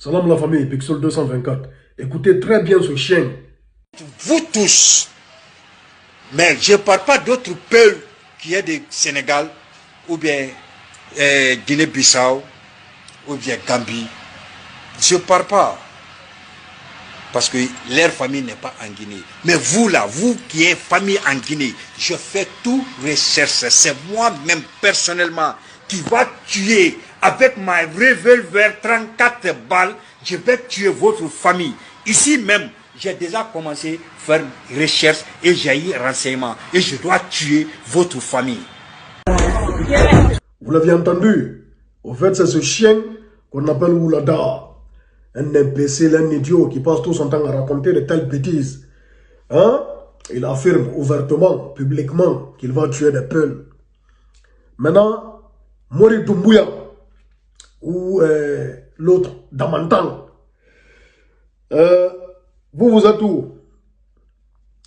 Salam la famille, Pixel 224. Écoutez très bien ce chien. Vous tous, mais je ne parle pas d'autres peuples qui est du Sénégal, ou bien Guinée-Bissau, ou bien Gambie. Je ne parle pas. Parce que leur famille n'est pas en Guinée. Mais vous là, vous qui êtes famille en Guinée, je fais tout recherche. C'est moi-même personnellement qui va tuer avec ma revolver 34 balles. Je vais tuer votre famille. Ici même, j'ai déjà commencé à faire recherche et j'ai eu renseignement. Et je dois tuer votre famille. Vous l'aviez entendu. Au fait, c'est ce chien qu'on appelle Oulada. Un imbécile, un idiot qui passe tout son temps à raconter de telles bêtises. Hein? Il affirme ouvertement, publiquement, qu'il va tuer des peuls. Maintenant, Mori Doumbouya, ou l'autre, Damantan, vous êtes où?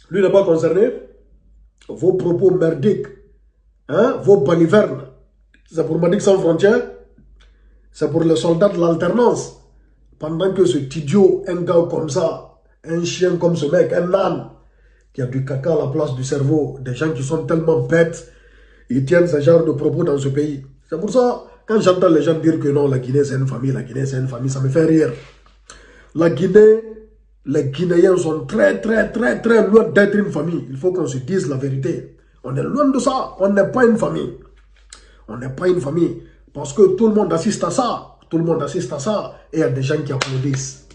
Lui n'est pas concerné. Vos propos merdiques, hein? Vos balivernes, c'est pour Madic sans frontières, c'est pour les soldats de l'alternance. Pendant que cet idiot, un gars comme ça, un chien comme ce mec, un âne, qui a du caca à la place du cerveau, des gens qui sont tellement bêtes, ils tiennent ce genre de propos dans ce pays. C'est pour ça, quand j'entends les gens dire que non, la Guinée c'est une famille, la Guinée c'est une famille, ça me fait rire. La Guinée, les Guinéens sont très loin d'être une famille. Il faut qu'on se dise la vérité. On est loin de ça, on n'est pas une famille. On n'est pas une famille, parce que tout le monde assiste à ça. Tout le monde assiste à ça et il y a des gens qui applaudissent.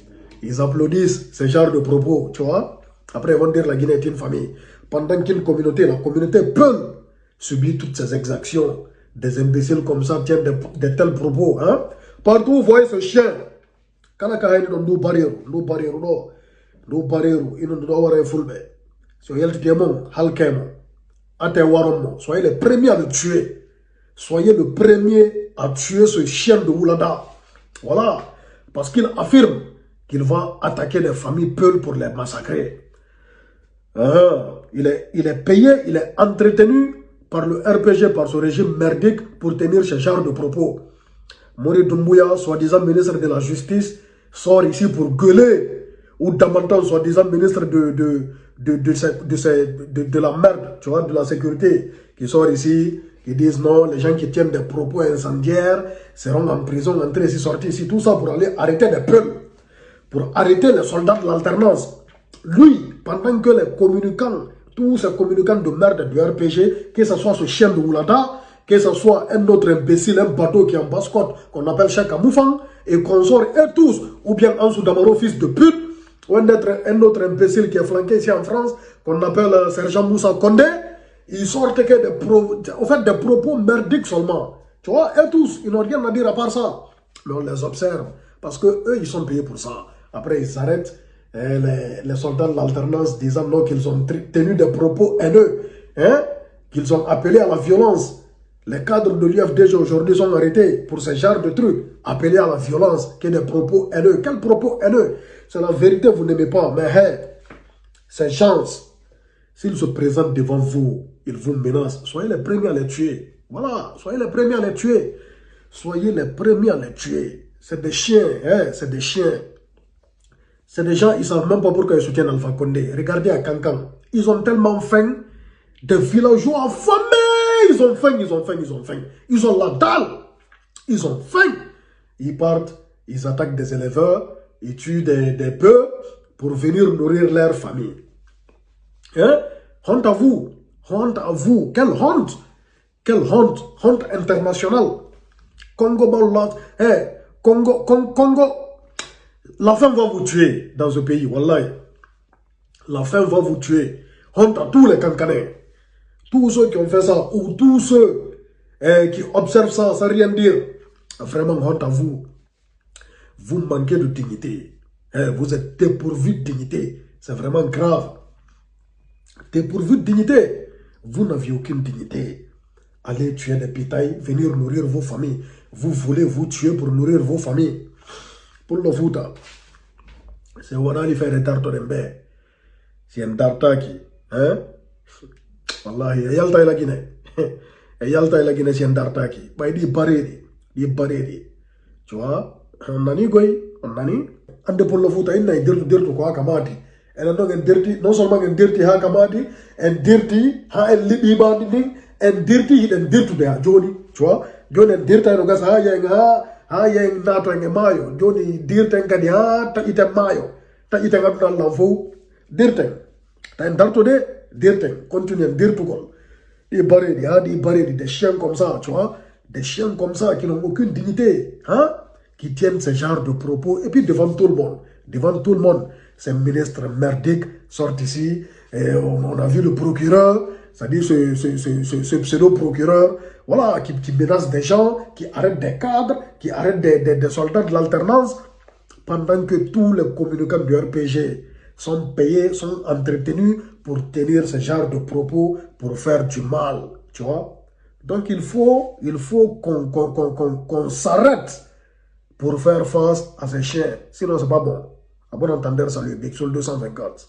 Ils applaudissent ce genre de propos, tu vois. Après, ils vont dire la Guinée est une famille. Pendant qu'une communauté, la communauté peut subir toutes ces exactions. Des imbéciles comme ça tiennent de tels propos. Hein? Partout, vous voyez ce chien. Quand on a nos barrières, ils nous doivent fulbe. Soyez les premiers à le tuer. Soyez le premier à tuer ce chien de Oulada. Voilà. Parce qu'il affirme qu'il va attaquer les familles Peuls pour les massacrer. Il est payé, il est entretenu par le RPG, par ce régime merdique pour tenir ce genre de propos. Mori Doumbouya, soi-disant ministre de la Justice, sort ici pour gueuler. Ou Damantan, soi-disant ministre de la merde, tu vois, de la sécurité, qui sort ici. Ils disent non, les gens qui tiennent des propos incendiaires seront en prison, entrés ici, sortis ici, tout ça pour aller arrêter des peuples, pour arrêter les soldats de l'alternance. Lui, pendant que les communicants, tous ces communicants de merde du RPG, que ce soit ce chien de Oulada, que ce soit un autre imbécile, un bateau qui est en basse-côte, qu'on appelle Cheikh Amoufang, et consorts, et tous, ou bien Ansou Damaro, fils de pute, ou un autre imbécile qui est flanqué ici en France, qu'on appelle Sergent Moussa Condé. Ils sortent que des propos merdiques seulement. Tu vois, et tous, ils n'ont rien à dire à part ça. Mais on les observe. Parce que eux, ils sont payés pour ça. Après, ils s'arrêtent. Les soldats de l'alternance disant non, qu'ils ont tenu des propos haineux. Hein? Qu'ils ont appelé à la violence. Les cadres de l'UFDG aujourd'hui sont arrêtés pour ce genre de trucs. Appelés à la violence, qu'il y ait des propos haineux. Quels propos haineux? C'est la vérité, vous n'aimez pas. Mais hey, c'est chance. S'ils se présentent devant vous, ils vous menacent. Soyez les premiers à les tuer. Voilà, soyez les premiers à les tuer. Soyez les premiers à les tuer. C'est des chiens, hein? C'est des chiens. C'est des gens, ils ne savent même pas pourquoi ils soutiennent Alpha Condé. Regardez à Cancan. Ils ont tellement faim. Des villageois affamés. Ils ont faim. Ils ont la dalle. Ils ont faim. Ils partent, ils attaquent des éleveurs, ils tuent des bœufs pour venir nourrir leur famille. Hein? Honte à vous. Honte à vous. Quelle honte. Quelle honte. Honte internationale. Congo, Congo. La faim va vous tuer dans ce pays. Wallahi. La faim va vous tuer. Honte à tous les Cancanais. Tous ceux qui ont fait ça. Ou tous ceux qui observent ça sans rien dire. Vraiment honte à vous. Vous manquez de dignité. Vous êtes dépourvu de dignité. C'est vraiment grave. Dépourvu de dignité, vous n'aviez aucune dignité. Allez tuer des bétails, venir nourrir vos familles. Vous voulez vous tuer pour nourrir vos familles. Pour le foot, c'est Wanali faire un tarto d'embe. C'est un tarta qui, hein? Wallahi, Yalta la Guinée. Yalta la Guinée, c'est un tarta qui. Bah, il dit barré. Tu vois? On a dit quoi? on a ni. Ande pour le foot, il y a dirty quoi kamati. Et donc un dirty, non seulement un dirty ha kamati, un dirty ha el libi banding, un dirty de Johnny, tu vois. Johnny un dirty no gas ha yang nato yang mayo. Johnny dirty ngadi ha ta ite mayo, ta ite ngabna l'enfant dirty. Ta un darto de dirty, continue dirty gol. Des barrés, des chiens comme ça, tu vois, des chiens comme ça qui n'ont aucune dignité, hein, qui tiennent ce genre de propos, et puis devant tout le monde, c'est un ministre merdique, sort ici, et on a vu le procureur, c'est-à-dire ce pseudo-procureur, voilà, qui menace des gens, qui arrête des cadres, qui arrête des soldats de l'alternance, pendant que tous les communicants du RPG sont payés, sont entretenus pour tenir ce genre de propos, pour faire du mal, tu vois. Donc il faut qu'on s'arrête pour faire face à ces chiens. Sinon c'est pas bon. À bon entendeur, salut, Big Soul 224.